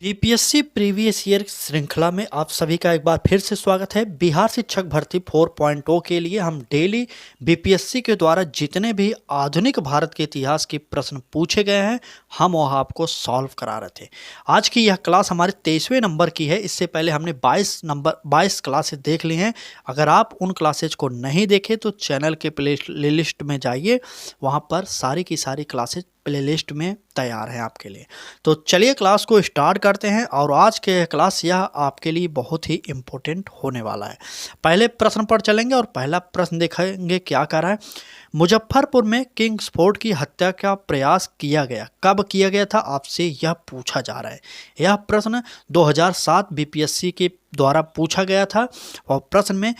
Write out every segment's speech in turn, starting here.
BPSC previous year श्रृंखला में आप सभी का एक बार फिर से स्वागत है। बिहार शिक्षक भर्ती 4.0 के लिए हम डेली बीपीएससी के द्वारा जितने भी आधुनिक भारत के इतिहास के प्रश्न पूछे गए हैं हम वह आपको सॉल्व करा रहे थे। आज की यह क्लास हमारे 23वें नंबर की है। इससे पहले हमने 22 क्लासेज देख ली हैं। अगर आप उन क्लासेज को नहीं देखे तो चैनल के प्ले लिस्ट में जाइए, वहाँ पर सारी की सारी क्लासेज प्लेलिस्ट में तैयार है आपके लिए। तो चलिए क्लास को स्टार्ट करते हैं और आज के क्लास यह आपके लिए बहुत ही इम्पोर्टेंट होने वाला है। पहले प्रश्न पर चलेंगे और पहला प्रश्न देखेंगे क्या कर रहा है। मुजफ्फरपुर में किंग्सफोर्ड की हत्या का प्रयास किया गया, कब किया गया था, आपसे यह पूछा जा रहा है। यह प्रश्न 2007 बीपीएससी के द्वारा पूछा गया था और प्रश्न में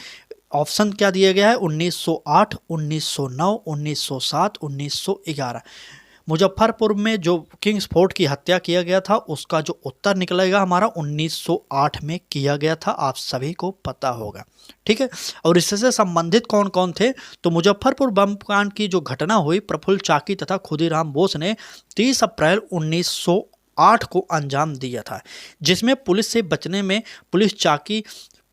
ऑप्शन क्या दिया गया है, 1908, 1909, 1907, 1911। मुजफ्फरपुर में जो किंग्सफोर्ड की हत्या किया गया था उसका जो उत्तर निकलेगा हमारा 1908 में किया गया था, आप सभी को पता होगा। ठीक है, और इससे संबंधित कौन कौन थे, तो मुजफ्फरपुर बम कांड की जो घटना हुई, प्रफुल्ल चाकी तथा खुदीराम बोस ने 30 अप्रैल 1908 को अंजाम दिया था, जिसमें पुलिस से बचने में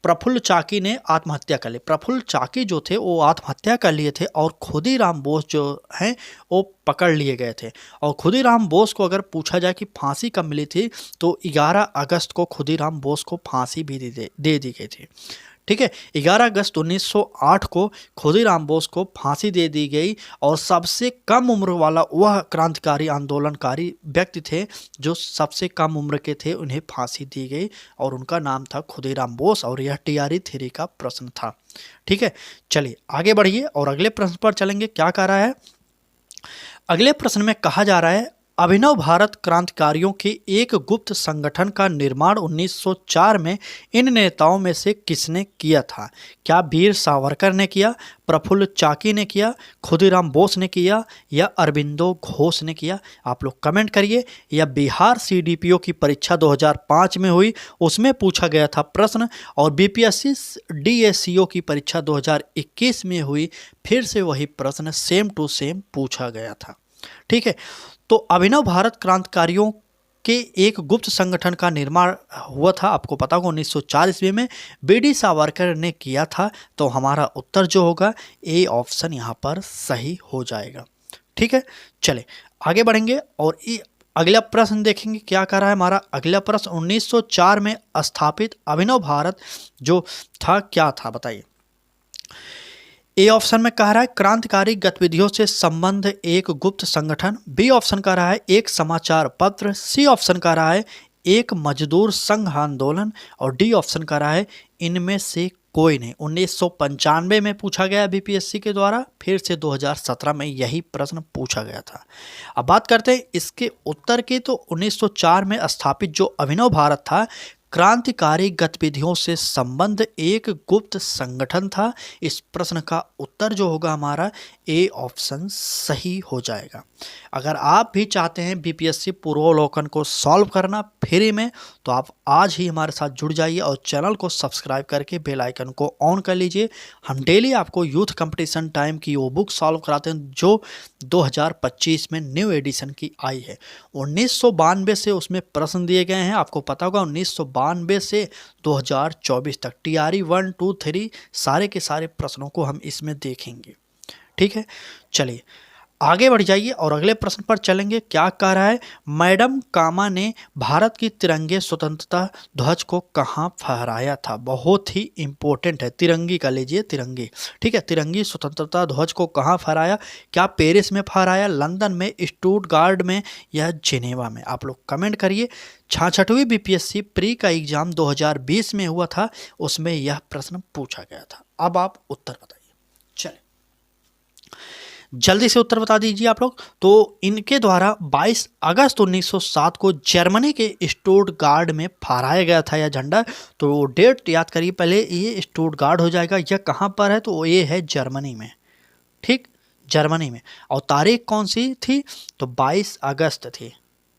प्रफुल्ल चाकी ने आत्महत्या कर ली। प्रफुल्ल चाकी जो थे वो आत्महत्या कर लिए थे और खुदीराम बोस जो हैं वो पकड़ लिए गए थे। और खुदीराम बोस को अगर पूछा जाए कि फांसी कब मिली थी तो 11 अगस्त को खुदीराम बोस को फांसी भी दे दी गई थी। ठीक है, 11 अगस्त 1908 को खुदीराम बोस को फांसी दे दी गई और सबसे कम उम्र वाला वह क्रांतिकारी आंदोलनकारी व्यक्ति थे जो सबसे कम उम्र के थे, उन्हें फांसी दी गई और उनका नाम था खुदीराम बोस और यह टीआरई थ्योरी का प्रश्न था। ठीक है, चलिए आगे बढ़िए और अगले प्रश्न पर चलेंगे। क्या कह रहा है, अगले प्रश्न में कहा जा रहा है अभिनव भारत क्रांतिकारियों के एक गुप्त संगठन का निर्माण 1904 में इन नेताओं में से किसने किया था। क्या वीर सावरकर ने किया, प्रफुल्ल चाकी ने किया, खुदीराम बोस ने किया या अरबिंदो घोष ने किया। आप लोग कमेंट करिए। या बिहार सीडीपीओ की परीक्षा 2005 में हुई, उसमें पूछा गया था प्रश्न, और बीपीएससी डीएससीओ की परीक्षा 2021 में हुई, फिर से वही प्रश्न सेम टू सेम पूछा गया था। ठीक है, तो अभिनव भारत क्रांतिकारियों के एक गुप्त संगठन का निर्माण हुआ था, आपको पता होगा 1904 ईस्वी में बीडी सावरकर ने किया था। तो हमारा उत्तर जो होगा ए ऑप्शन यहाँ पर सही हो जाएगा। ठीक है, चले आगे बढ़ेंगे और अगला प्रश्न देखेंगे। क्या कह रहा है हमारा अगला प्रश्न, 1904 में स्थापित अभिनव भारत जो था क्या था, बताइए। ए ऑप्शन में कह रहा है क्रांतिकारी गतिविधियों से संबंध एक गुप्त संगठन, बी ऑप्शन कह रहा है एक समाचार पत्र, सी ऑप्शन कह रहा है एक मजदूर संघ आंदोलन और डी ऑप्शन कह रहा है इनमें से कोई नहीं। 1995 में पूछा गया बीपीएससी के द्वारा, फिर से 2017 में यही प्रश्न पूछा गया था। अब बात करते हैं इसके उत्तर की। तो 1904 में स्थापित जो अभिनव भारत था क्रांतिकारी गतिविधियों से संबंध एक गुप्त संगठन था। इस प्रश्न का उत्तर जो होगा हमारा ए ऑप्शन सही हो जाएगा। अगर आप भी चाहते हैं बीपीएससी पूर्वावलोकन को सॉल्व करना फ्री में, तो आप आज ही हमारे साथ जुड़ जाइए और चैनल को सब्सक्राइब करके बेल आइकन को ऑन कर लीजिए। हम डेली आपको यूथ कंपटीशन टाइम की वो बुक सॉल्व कराते हैं जो 2025 में न्यू एडिशन की आई है। 1992 से उसमें प्रश्न दिए गए हैं, आपको पता होगा 1992 से 2024 तक टीआरई 1, 2, 3 सारे के सारे प्रश्नों को हम इसमें देखेंगे। ठीक है, चलिए आगे बढ़ जाइए और अगले प्रश्न पर चलेंगे। क्या कह रहा है, मैडम कामा ने भारत की तिरंगे स्वतंत्रता ध्वज को कहाँ फहराया था। बहुत ही इंपॉर्टेंट है, तिरंगी का लीजिए, तिरंगी। ठीक है, तिरंगी स्वतंत्रता ध्वज को कहाँ फहराया, क्या पेरिस में फहराया, लंदन में, स्टुटगार्ट में या जिनेवा में। आप लोग कमेंट करिए। 66वीं बीपीएससी प्री का एग्जाम 2020 में हुआ था, उसमें यह प्रश्न पूछा गया था। अब आप उत्तर बताइए, चलिए जल्दी से उत्तर बता दीजिए आप लोग। तो इनके द्वारा 22 अगस्त 1907 को जर्मनी के स्टुटगार्ट में फहराया गया था यह झंडा। तो डेट याद करिए पहले, ये स्टुटगार्ट हो जाएगा। यह कहाँ पर है, तो ये है जर्मनी में। ठीक, जर्मनी में। और तारीख कौन सी थी, तो 22 अगस्त थी।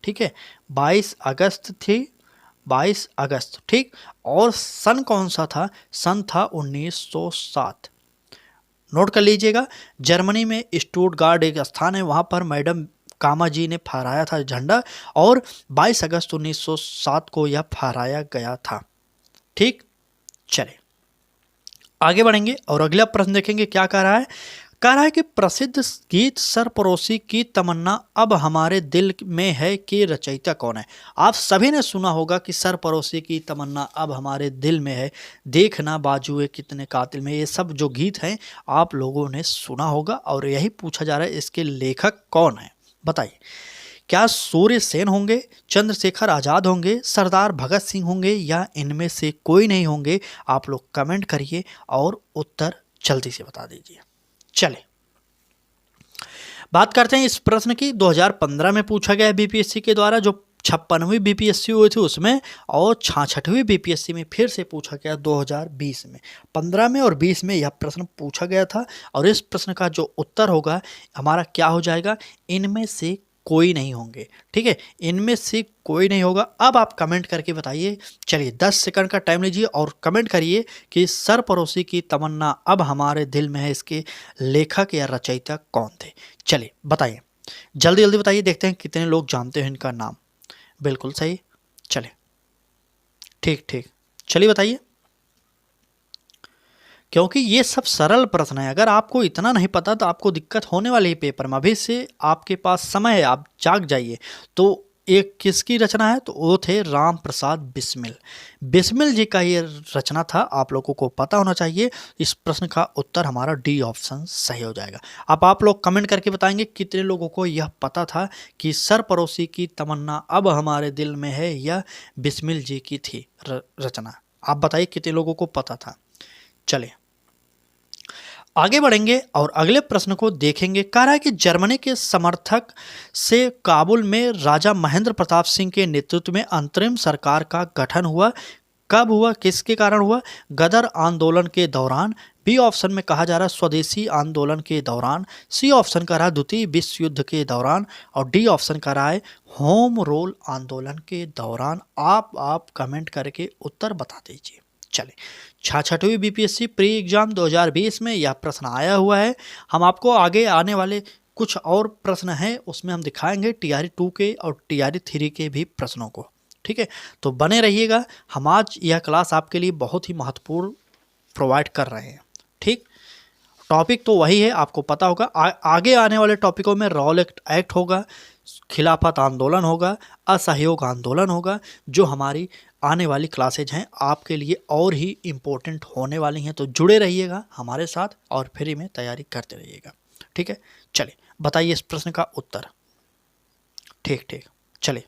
ठीक है, 22 अगस्त थी, 22 अगस्त। ठीक, और सन कौन सा था, सन था 1907। नोट कर लीजिएगा। जर्मनी में स्टुटगार्ट एक स्थान है, वहाँ पर मैडम कामा जी ने फहराया था झंडा और 22 अगस्त 1907 को यह फहराया गया था। ठीक, चले आगे बढ़ेंगे और अगला प्रश्न देखेंगे क्या कह रहा है। कह रहा है कि प्रसिद्ध गीत सरपरोशी की तमन्ना अब हमारे दिल में है कि रचयिता कौन है। आप सभी ने सुना होगा कि सरपरोशी की तमन्ना अब हमारे दिल में है, देखना बाजुए कितने कातिल में, ये सब जो गीत हैं आप लोगों ने सुना होगा और यही पूछा जा रहा है इसके लेखक कौन है। बताइए, क्या सूर्य सेन होंगे, चंद्रशेखर आजाद होंगे, सरदार भगत सिंह होंगे या इनमें से कोई नहीं होंगे। आप लोग कमेंट करिए और उत्तर जल्दी से बता दीजिए। चले बात करते हैं इस प्रश्न की। 2015 में पूछा गया बीपीएससी के द्वारा, जो 56वीं बीपीएससी हुई थी उसमें, और 66वीं बीपीएससी में फिर से पूछा गया 2020 में। 15 में और 20 में यह प्रश्न पूछा गया था और इस प्रश्न का जो उत्तर होगा हमारा क्या हो जाएगा, इनमें से कोई नहीं होंगे। ठीक है, इनमें से कोई नहीं होगा। अब आप कमेंट करके बताइए। चलिए 10 सेकंड का टाइम लीजिए और कमेंट करिए कि सरपरोशी की तमन्ना अब हमारे दिल में है, इसके लेखक या रचयिता कौन थे। चलिए बताइए, जल्दी जल्दी बताइए, देखते हैं कितने लोग जानते हैं इनका नाम। बिल्कुल सही, चले ठीक ठीक, चलिए बताइए, क्योंकि ये सब सरल प्रश्न है। अगर आपको इतना नहीं पता तो आपको दिक्कत होने वाली है पेपर में। अभी से आपके पास समय है, आप जाग जाइए। तो एक किसकी रचना है, तो वो थे राम प्रसाद बिस्मिल। बिस्मिल जी का ये रचना था, आप लोगों को पता होना चाहिए। इस प्रश्न का उत्तर हमारा डी ऑप्शन सही हो जाएगा। अब आप लोग कमेंट करके बताएंगे कितने लोगों को यह पता था कि सरपरोशी की तमन्ना अब हमारे दिल में है यह बिस्मिल जी की थी रचना। आप बताइए कितने लोगों को पता था। चलिए आगे बढ़ेंगे और अगले प्रश्न को देखेंगे। कह रहा है कि जर्मनी के समर्थक से काबुल में राजा महेंद्र प्रताप सिंह के नेतृत्व में अंतरिम सरकार का गठन हुआ। कब हुआ, किसके कारण हुआ? गदर आंदोलन के दौरान। बी ऑप्शन में कहा जा रहा है स्वदेशी आंदोलन के दौरान। सी ऑप्शन कह रहा है द्वितीय विश्व युद्ध के दौरान और डी ऑप्शन कह रहा है होम रूल आंदोलन के दौरान। आप कमेंट करके उत्तर बता दीजिए। चले 66वीं बीपीएससी प्री एग्जाम 2020 में यह प्रश्न आया हुआ है। हम आपको आगे आने वाले कुछ और प्रश्न हैं उसमें हम दिखाएंगे टीआरई 2 के और टीआरई 3 के भी प्रश्नों को। ठीक है, तो बने रहिएगा। हम आज यह क्लास आपके लिए बहुत ही महत्वपूर्ण प्रोवाइड कर रहे हैं। ठीक, टॉपिक तो वही है, आपको पता होगा। आगे आने वाले टॉपिकों में रॉलेट एक्ट होगा, खिलाफत आंदोलन होगा, असहयोग आंदोलन होगा, जो हमारी आने वाली क्लासेज हैं आपके लिए और ही इम्पोर्टेंट होने वाली हैं। तो जुड़े रहिएगा हमारे साथ और फ्री में तैयारी करते रहिएगा। ठीक है, चलिए बताइए इस प्रश्न का उत्तर। ठीक ठीक, चलिए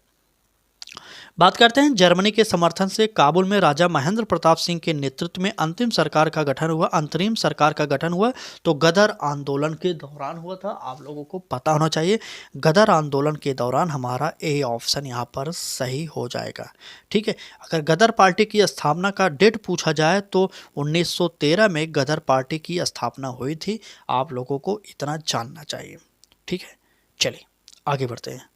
बात करते हैं। जर्मनी के समर्थन से काबुल में राजा महेंद्र प्रताप सिंह के नेतृत्व में अंतिम सरकार का गठन हुआ। अंतरिम सरकार का गठन हुआ तो गदर आंदोलन के दौरान हुआ था। आप लोगों को पता होना चाहिए, गदर आंदोलन के दौरान हमारा ए ऑप्शन यहाँ पर सही हो जाएगा। ठीक है, अगर गदर पार्टी की स्थापना का डेट पूछा जाए तो 1913 में गदर पार्टी की स्थापना हुई थी। आप लोगों को इतना जानना चाहिए। ठीक है, चलिए आगे बढ़ते हैं।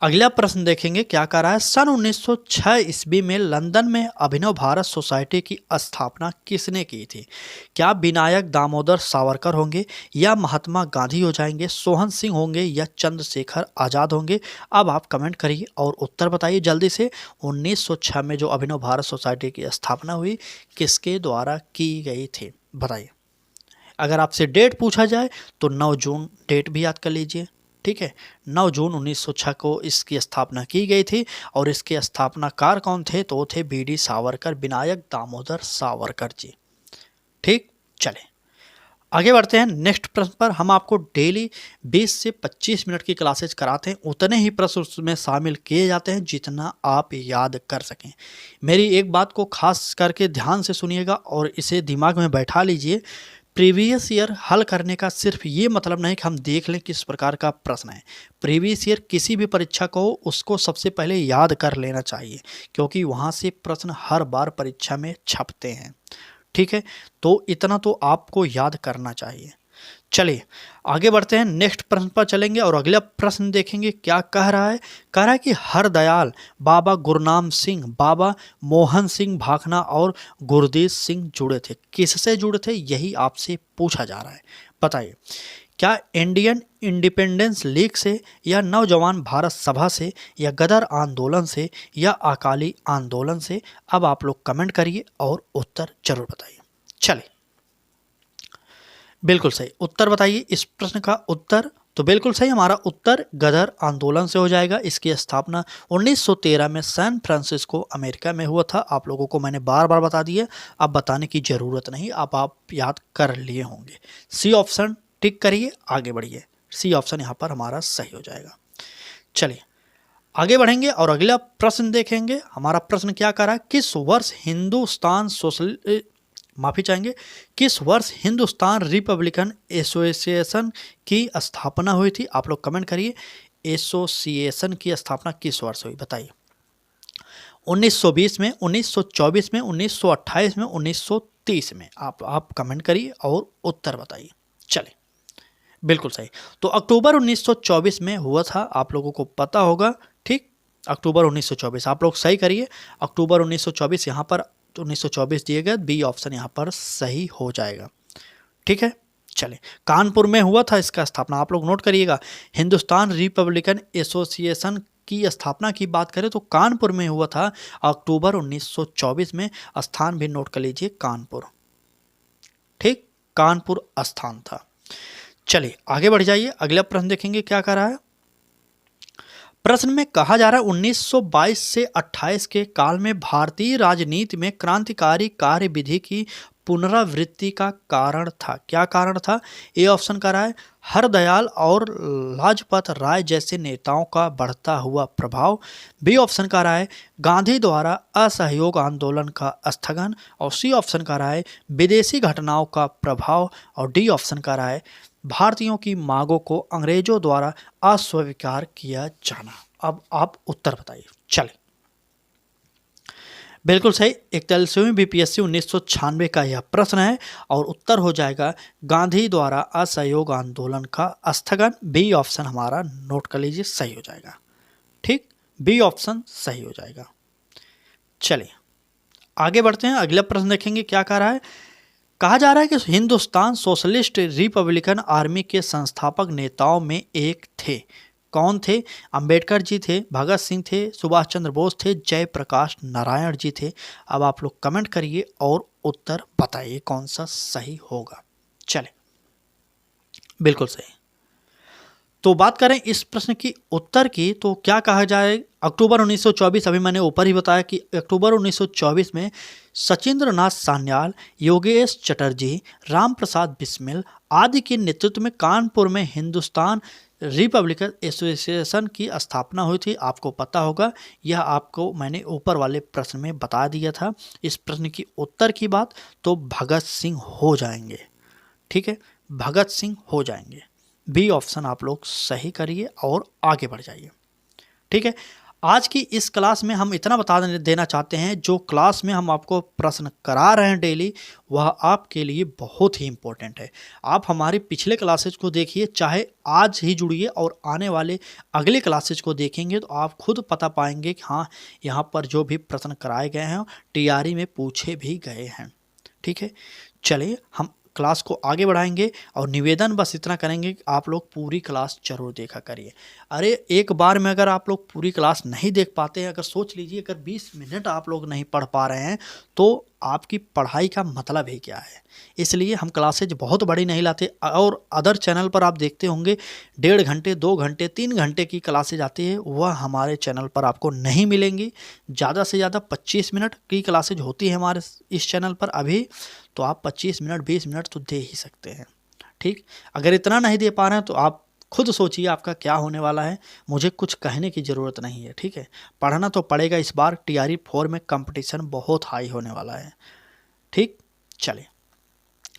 अगला प्रश्न देखेंगे क्या कह रहा है। सन 1906 ईस्वी में लंदन में अभिनव भारत सोसाइटी की स्थापना किसने की थी? क्या विनायक दामोदर सावरकर होंगे या महात्मा गांधी हो जाएंगे, सोहन सिंह होंगे या चंद्रशेखर आजाद होंगे? अब आप कमेंट करिए और उत्तर बताइए जल्दी से। 1906 में जो अभिनव भारत सोसाइटी की स्थापना हुई किसके द्वारा की गई थी, बताइए। अगर आपसे डेट पूछा जाए तो 9 जून डेट भी याद कर लीजिए। ठीक है, 9 जून 1906 को इसकी स्थापना की गई थी और इसके स्थापनाकार कौन थे, तो थे बीडी सावरकर, विनायक दामोदर सावरकर जी। ठीक, चले आगे बढ़ते हैं। नेक्स्ट प्रश्न पर हम आपको डेली 20 से 25 मिनट की क्लासेज कराते हैं। उतने ही प्रश्न उसमें शामिल किए जाते हैं जितना आप याद कर सकें। मेरी एक बात को खास करके ध्यान से सुनिएगा और इसे दिमाग में बैठा लीजिए। प्रीवियस ईयर हल करने का सिर्फ ये मतलब नहीं कि हम देख लें किस प्रकार का प्रश्न है। प्रीवियस ईयर किसी भी परीक्षा को उसको सबसे पहले याद कर लेना चाहिए, क्योंकि वहाँ से प्रश्न हर बार परीक्षा में छपते हैं। ठीक है, तो इतना तो आपको याद करना चाहिए। चलिए आगे बढ़ते हैं, नेक्स्ट प्रश्न पर चलेंगे और अगला प्रश्न देखेंगे क्या कह रहा है। कह रहा है कि हरदयाल, बाबा गुरनाम सिंह, बाबा मोहन सिंह भाखना और गुरदेव सिंह जुड़े थे। किससे जुड़े थे, यही आपसे पूछा जा रहा है। बताइए क्या इंडियन इंडिपेंडेंस लीग से, या नौजवान भारत सभा से, या गदर आंदोलन से, या अकाली आंदोलन से? अब आप लोग कमेंट करिए और उत्तर जरूर बताइए। चलिए, बिल्कुल सही उत्तर बताइए इस प्रश्न का उत्तर। तो बिल्कुल सही, हमारा उत्तर गदर आंदोलन से हो जाएगा। इसकी स्थापना 1913 में सैन फ्रांसिस्को अमेरिका में हुआ था। आप लोगों को मैंने बार बार बता दिया, अब बताने की ज़रूरत नहीं, अब आप याद कर लिए होंगे। सी ऑप्शन टिक करिए, आगे बढ़िए। सी ऑप्शन यहाँ पर हमारा सही हो जाएगा। चलिए आगे बढ़ेंगे और अगला प्रश्न देखेंगे। हमारा प्रश्न क्या कर रहा है, किस वर्ष हिंदुस्तान सोशल माफ़ी चाहेंगे, किस वर्ष हिंदुस्तान रिपब्लिकन एसोसिएशन की स्थापना हुई थी? आप लोग कमेंट करिए, एसोसिएशन की स्थापना किस वर्ष हुई बताइए। 1920 में, 1924 में, 1928 में, 1930 में? आप कमेंट करिए और उत्तर बताइए। चलिए, बिल्कुल सही, तो अक्टूबर 1924 में हुआ था, आप लोगों को पता होगा। ठीक, अक्टूबर 1924, आप लोग सही करिए, अक्टूबर 1924 यहाँ पर 1924 दिए गए, बी ऑप्शन यहाँ पर सही हो जाएगा। ठीक है, चलिए कानपुर में हुआ था इसका स्थापना, आप लोग नोट करिएगा। हिंदुस्तान रिपब्लिकन एसोसिएशन की स्थापना की बात करें तो कानपुर में हुआ था अक्टूबर 1924 में। स्थान भी नोट कर लीजिए, कानपुर। ठीक, कानपुर स्थान था। चलिए आगे बढ़ जाइए, अगला प्रश्न देखेंगे क्या कर रहा है। प्रश्न में कहा जा रहा है 1922 से 28 के काल में भारतीय राजनीति में क्रांतिकारी कार्यविधि की पुनरावृत्ति का कारण था। क्या कारण था? ए ऑप्शन का रहा है हरदयाल और लाजपत राय जैसे नेताओं का बढ़ता हुआ प्रभाव। बी ऑप्शन का रहा है गांधी द्वारा असहयोग आंदोलन का स्थगन। और सी ऑप्शन का रहा है विदेशी घटनाओं का प्रभाव। और डी ऑप्शन का रहा है भारतीयोों की मांगों को अंग्रेजों द्वारा अस्वीकार किया जाना। अब आप उत्तर बताइए। चले, बिल्कुल सही, 41वीं बीपीएससी 1996 का यह प्रश्न है और उत्तर हो जाएगा गांधी द्वारा असहयोग आंदोलन का स्थगन। बी ऑप्शन हमारा नोट कर लीजिए, सही हो जाएगा। ठीक, बी ऑप्शन सही हो जाएगा। चलिए आगे बढ़ते हैं, अगला प्रश्न देखेंगे क्या कह रहा है। कहा जा रहा है कि हिंदुस्तान सोशलिस्ट रिपब्लिकन आर्मी के संस्थापक नेताओं में एक थे। कौन थे? अंबेडकर जी थे, भगत सिंह थे, सुभाष चंद्र बोस थे, जयप्रकाश नारायण जी थे। अब आप लोग कमेंट करिए और उत्तर बताइए कौन सा सही होगा। चले, बिल्कुल सही। तो बात करें इस प्रश्न की उत्तर की, तो क्या कहा जाए, अक्टूबर 1924, अभी मैंने ऊपर ही बताया कि अक्टूबर 1924 में सचिंद्र नाथ सान्याल, योगेश चटर्जी, राम प्रसाद बिस्मिल आदि के नेतृत्व में कानपुर में हिंदुस्तान रिपब्लिकन एसोसिएशन की स्थापना हुई थी। आपको पता होगा, यह आपको मैंने ऊपर वाले प्रश्न में बता दिया था। इस प्रश्न की उत्तर की बात तो भगत सिंह हो जाएंगे। ठीक है, भगत सिंह हो जाएंगे। बी ऑप्शन आप लोग सही करिए और आगे बढ़ जाइए। ठीक है, आज की इस क्लास में हम इतना बता देना चाहते हैं, जो क्लास में हम आपको प्रश्न करा रहे हैं डेली, वह आपके लिए बहुत ही इम्पोर्टेंट है। आप हमारी पिछले क्लासेज को देखिए, चाहे आज ही जुड़िए और आने वाले अगले क्लासेज को देखेंगे तो आप खुद पता पाएंगे कि हाँ, यहाँ पर जो भी प्रश्न कराए गए हैं टीआरई में पूछे भी गए हैं। ठीक है, चलिए हम क्लास को आगे बढ़ाएंगे और निवेदन बस इतना करेंगे कि आप लोग पूरी क्लास जरूर देखा करिए। अरे एक बार में अगर आप लोग पूरी क्लास नहीं देख पाते हैं, अगर सोच लीजिए अगर 20 मिनट आप लोग नहीं पढ़ पा रहे हैं तो आपकी पढ़ाई का मतलब ही क्या है। इसलिए हम क्लासेज बहुत बड़ी नहीं लाते, और अदर चैनल पर आप देखते होंगे 1.5 घंटे 2 घंटे 3 घंटे की क्लासेज आती है, वह हमारे चैनल पर आपको नहीं मिलेंगी। ज़्यादा से ज़्यादा 25 मिनट की क्लासेज होती है हमारे इस चैनल पर अभी, तो आप 25 मिनट 20 मिनट तो दे ही सकते हैं। ठीक, अगर इतना नहीं दे पा रहे हैं तो आप खुद सोचिए आपका क्या होने वाला है। मुझे कुछ कहने की ज़रूरत नहीं है। ठीक है, पढ़ना तो पड़ेगा। इस बार टीआरई 4 में कंपटीशन बहुत हाई होने वाला है। ठीक, चलिए,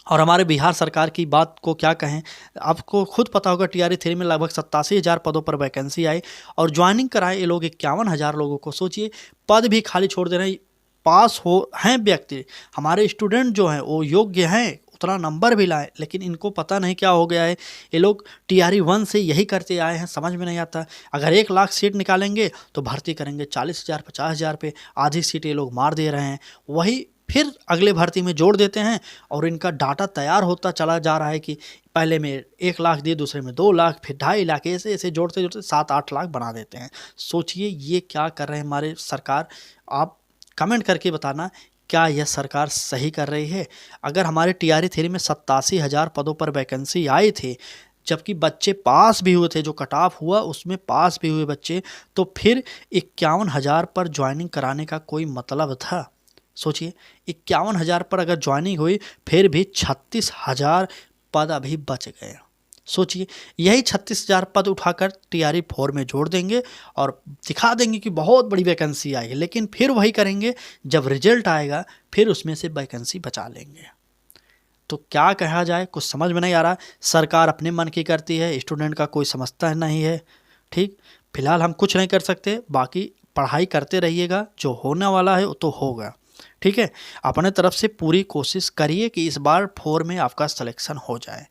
और हमारे बिहार सरकार की बात को क्या कहें, आपको खुद पता होगा टीआरई 3 में लगभग 87,000 पदों पर वैकेंसी आई और ज्वाइनिंग कराए ये लोग 51,000 लोगों को। सोचिए, पद भी खाली छोड़ दे रहे हैं। पास हो हैं व्यक्ति, हमारे स्टूडेंट जो हैं वो योग्य हैं, उतना नंबर भी लाए, लेकिन इनको पता नहीं क्या हो गया है। ये लोग टीआरई 1 से यही करते आए हैं, समझ में नहीं आता। अगर 1 लाख सीट निकालेंगे तो भर्ती करेंगे 40,000 50,000 पे, आधी सीट ये लोग मार दे रहे हैं। वही फिर अगले भर्ती में जोड़ देते हैं और इनका डाटा तैयार होता चला जा रहा है कि पहले में 1 लाख दिए, दूसरे में 2 लाख, फिर 2.5 लाख, ऐसे ऐसे जोड़ते जोड़ते 7-8 लाख बना देते हैं। सोचिए ये क्या कर रहे हैं हमारे सरकार। आप कमेंट करके बताना क्या यह सरकार सही कर रही है। अगर हमारे टीआरई थ्री में 87,000 पदों पर वैकेंसी आई थी, जबकि बच्चे पास भी हुए थे, जो कट ऑफ हुआ उसमें पास भी हुए बच्चे, तो फिर 51,000 पर ज्वाइनिंग कराने का कोई मतलब था। सोचिए 51,000 पर अगर ज्वाइनिंग हुई, फिर भी 36,000 पद अभी बच गए। सोचिए यही 36,000 पद उठाकर टीआरई 4 में जोड़ देंगे और दिखा देंगे कि बहुत बड़ी वैकेंसी आई है, लेकिन फिर वही करेंगे, जब रिजल्ट आएगा फिर उसमें से वैकेंसी बचा लेंगे। तो क्या कहा जाए, कुछ समझ में नहीं आ रहा। सरकार अपने मन की करती है, स्टूडेंट का कोई समझता नहीं है। ठीक, फिलहाल हम कुछ नहीं कर सकते, बाकी पढ़ाई करते रहिएगा, जो होने वाला है वो तो होगा। ठीक है, अपने तरफ से पूरी कोशिश करिए कि इस बार 4 में आपका सिलेक्शन हो जाए।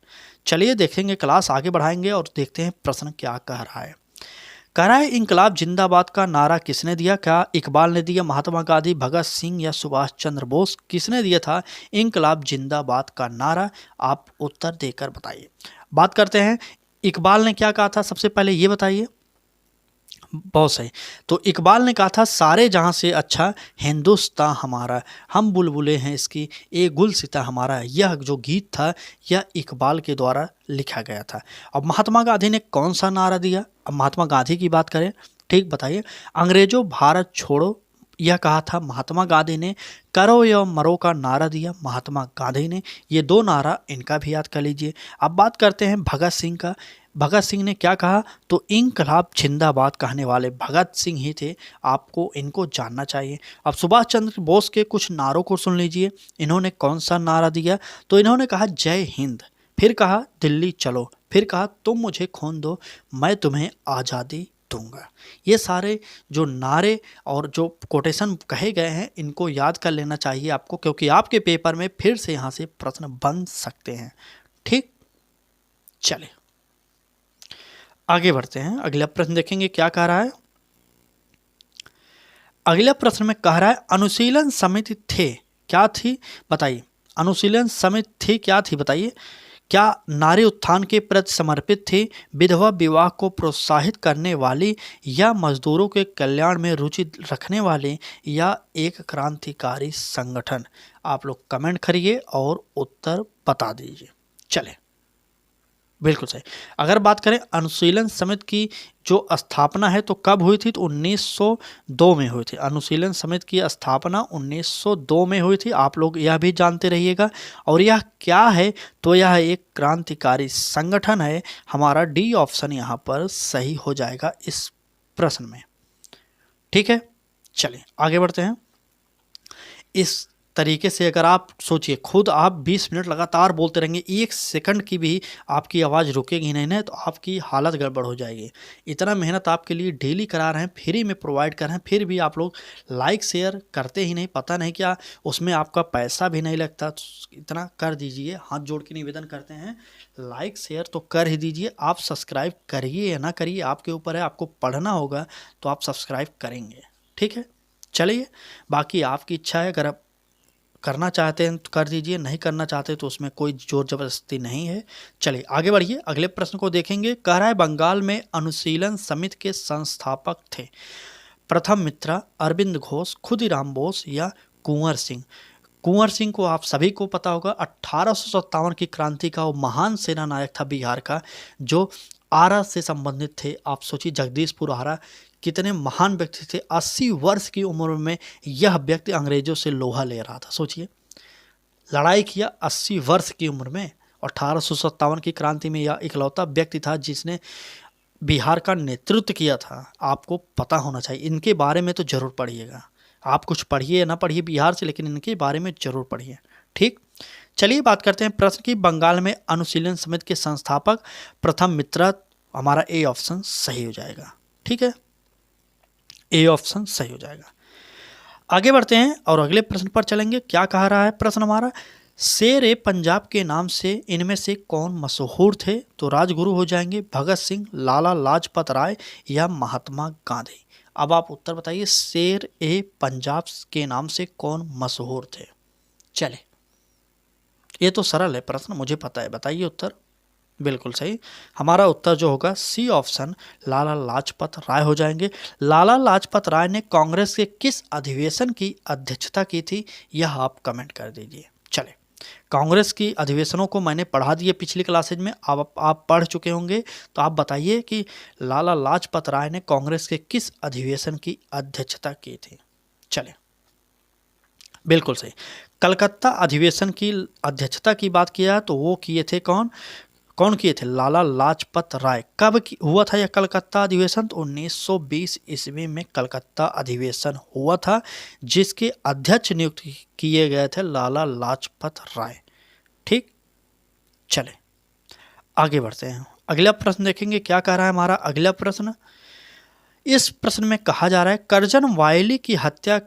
चलिए देखेंगे, क्लास आगे बढ़ाएंगे और देखते हैं प्रश्न क्या कह रहा है। कह रहा है इंकलाब जिंदाबाद का नारा किसने दिया? क्या इकबाल ने दिया, महात्मा गांधी, भगत सिंह या सुभाष चंद्र बोस? किसने दिया था इंकलाब जिंदाबाद का नारा? आप उत्तर देकर बताइए। बात करते हैं इकबाल ने क्या कहा था, सबसे पहले ये बताइए। बहुत सही। तो इकबाल ने कहा था सारे जहां से अच्छा हिंदुस्तान हमारा, हम बुलबुलें हैं इसकी, ए गुलसिता हमारा। यह जो गीत था यह इकबाल के द्वारा लिखा गया था। अब महात्मा गांधी ने कौन सा नारा दिया? अब महात्मा गांधी की बात करें, ठीक बताइए। अंग्रेजों भारत छोड़ो यह कहा था महात्मा गांधी ने। करो या मरो का नारा दिया महात्मा गांधी ने। ये 2 नारा इनका भी याद कर लीजिए। अब बात करते हैं भगत सिंह का। भगत सिंह ने क्या कहा? तो इंकलाब जिंदाबाद कहने वाले भगत सिंह ही थे, आपको इनको जानना चाहिए। अब सुभाष चंद्र बोस के कुछ नारों को सुन लीजिए, इन्होंने कौन सा नारा दिया? तो इन्होंने कहा जय हिंद, फिर कहा दिल्ली चलो, फिर कहा तुम मुझे खून दो मैं तुम्हें आज़ादी दूंगा। ये सारे जो नारे और जो कोटेशन कहे गए हैं, इनको याद कर लेना चाहिए आपको, क्योंकि आपके पेपर में फिर से यहाँ से प्रश्न बन सकते हैं। ठीक, चले आगे बढ़ते हैं। अगला प्रश्न देखेंगे क्या कह रहा है। अगला प्रश्न में कह रहा है अनुशीलन समिति थे, क्या थी बताइए। अनुशीलन समिति थी क्या थी बताइए। क्या नारी उत्थान के प्रति समर्पित थी, विधवा विवाह को प्रोत्साहित करने वाली, या मजदूरों के कल्याण में रुचि रखने वाली, या एक क्रांतिकारी संगठन? आप लोग कमेंट करिए और उत्तर बता दीजिए। चले बिल्कुल सही। अगर बात करें अनुशीलन समिति की जो स्थापना है तो कब हुई थी? तो 1902 में हुई थी। अनुशीलन समिति की स्थापना 1902 में हुई थी, आप लोग यह भी जानते रहिएगा। और यह क्या है? तो यह एक क्रांतिकारी संगठन है। हमारा डी ऑप्शन यहाँ पर सही हो जाएगा इस प्रश्न में। ठीक है, चलिए आगे बढ़ते हैं। इस तरीके से अगर आप सोचिए, खुद आप 20 मिनट लगातार बोलते रहेंगे, 1 सेकंड की भी आपकी आवाज़ रुकेगी नहीं ना, तो आपकी हालत गड़बड़ हो जाएगी। इतना मेहनत आपके लिए डेली करा रहे हैं, फ्री में प्रोवाइड कर रहे हैं, फिर भी आप लोग लाइक शेयर करते ही नहीं, पता नहीं क्या उसमें आपका पैसा भी नहीं लगता। तो इतना कर दीजिए, हाथ जोड़ के निवेदन करते हैं, लाइक शेयर तो कर ही दीजिए। आप सब्सक्राइब करिए या ना करिए आपके ऊपर है, आपको पढ़ना होगा तो आप सब्सक्राइब करेंगे। ठीक है, चलिए बाकी आपकी इच्छा है, अगर आप करना चाहते हैं तो कर दीजिए, नहीं करना चाहते तो उसमें कोई जोर जबरदस्ती नहीं है। चलिए आगे बढ़िए, अगले प्रश्न को देखेंगे। कह रहा है बंगाल में अनुशीलन समिति के संस्थापक थे प्रथम मित्रा, अरविंद घोष, खुदीराम बोस या कुंवर सिंह? कुंवर सिंह को आप सभी को पता होगा, 1857 की क्रांति का वो महान सेना नायक था बिहार का, जो आरा से संबंधित थे। आप सोचिए जगदीशपुर आरा, कितने महान व्यक्ति थे। 80 वर्ष की उम्र में यह व्यक्ति अंग्रेजों से लोहा ले रहा था। सोचिए लड़ाई किया 80 वर्ष की उम्र में। 1857 की क्रांति में यह इकलौता व्यक्ति था जिसने बिहार का नेतृत्व किया था। आपको पता होना चाहिए, इनके बारे में तो जरूर पढ़िएगा। आप कुछ पढ़िए ना पढ़िए बिहार से, लेकिन इनके बारे में जरूर पढ़िए। ठीक, चलिए बात करते हैं प्रश्न की। बंगाल में अनुशीलन समिति के संस्थापक प्रथम मित्रा, हमारा ए ऑप्शन सही हो जाएगा। ठीक है, ए ऑप्शन सही हो जाएगा। आगे बढ़ते हैं और अगले प्रश्न पर चलेंगे। क्या कह रहा है प्रश्न हमारा, शेर ए पंजाब के नाम से इनमें से कौन मशहूर थे? तो राजगुरु हो जाएंगे, भगत सिंह, लाला लाजपत राय या महात्मा गांधी? अब आप उत्तर बताइए, शेर ए पंजाब के नाम से कौन मशहूर थे? चले, ये तो सरल है प्रश्न, मुझे पता है, बताइए उत्तर। बिल्कुल सही, हमारा उत्तर जो होगा सी ऑप्शन लाला लाजपत राय हो जाएंगे। लाला लाजपत राय ने कांग्रेस के किस अधिवेशन की अध्यक्षता की थी, यह आप कमेंट कर दीजिए। चले, कांग्रेस की अधिवेशनों को मैंने पढ़ा दिए पिछली क्लासेज में, आप पढ़ चुके होंगे, तो आप बताइए कि लाला लाजपत राय ने कांग्रेस के किस अधिवेशन की अध्यक्षता की थी। चले, बिल्कुल सही, कलकत्ता अधिवेशन की अध्यक्षता की बात किया तो वो किए थे कौन कौन किए थे, लाला लाजपत राय। कब हुआ था यह कलकत्ता अधिवेशन, तो 1920 ईस्वी में कलकत्ता अधिवेशन हुआ था, जिसके अध्यक्ष नियुक्त किए गए थे लाला लाजपत राय। ठीक, चले आगे बढ़ते हैं, अगला प्रश्न देखेंगे क्या कह रहा है हमारा अगला प्रश्न। इस प्रश्न में कहा जा रहा है करजन वायली की हत्या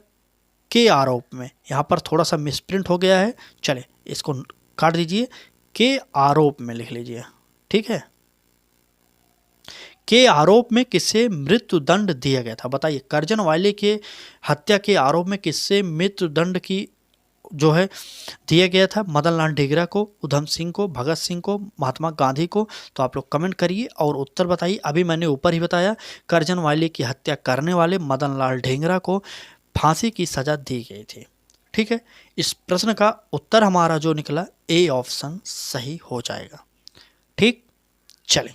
के आरोप में, यहाँ पर थोड़ा सा मिसप्रिंट हो गया है, चले इसको काट दीजिए, के आरोप में लिख लीजिए, ठीक है। के आरोप में किससे मृत्युदंड दिया गया था, बताइए, करजन वायली के हत्या के आरोप में किससे मृत्युदंड की जो है दिया गया था, मदन लाल ढींगरा को, उधम सिंह को, भगत सिंह को, महात्मा गांधी को। तो आप लोग कमेंट करिए और उत्तर बताइए। अभी मैंने ऊपर ही बताया, करजन वायली की हत्या करने वाले मदन लाल ढींगरा को फांसी की सजा दी गई थी। ठीक है, इस प्रश्न का उत्तर हमारा जो निकला ए ऑप्शन सही हो जाएगा। ठीक, चलें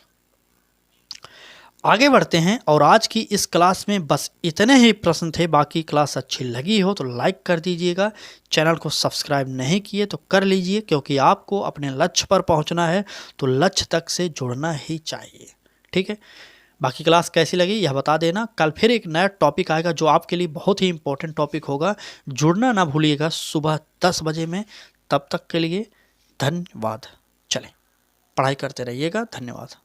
आगे बढ़ते हैं, और आज की इस क्लास में बस इतने ही प्रश्न थे। बाकी क्लास अच्छी लगी हो तो लाइक कर दीजिएगा, चैनल को सब्सक्राइब नहीं किए तो कर लीजिए, क्योंकि आपको अपने लक्ष्य पर पहुंचना है तो लक्ष्य तक से जुड़ना ही चाहिए। ठीक है, बाकी क्लास कैसी लगी यह बता देना। कल फिर एक नया टॉपिक आएगा जो आपके लिए बहुत ही इंपॉर्टेंट टॉपिक होगा, जुड़ना ना भूलिएगा सुबह 10 बजे में। तब तक के लिए धन्यवाद। चलें पढ़ाई करते रहिएगा, धन्यवाद।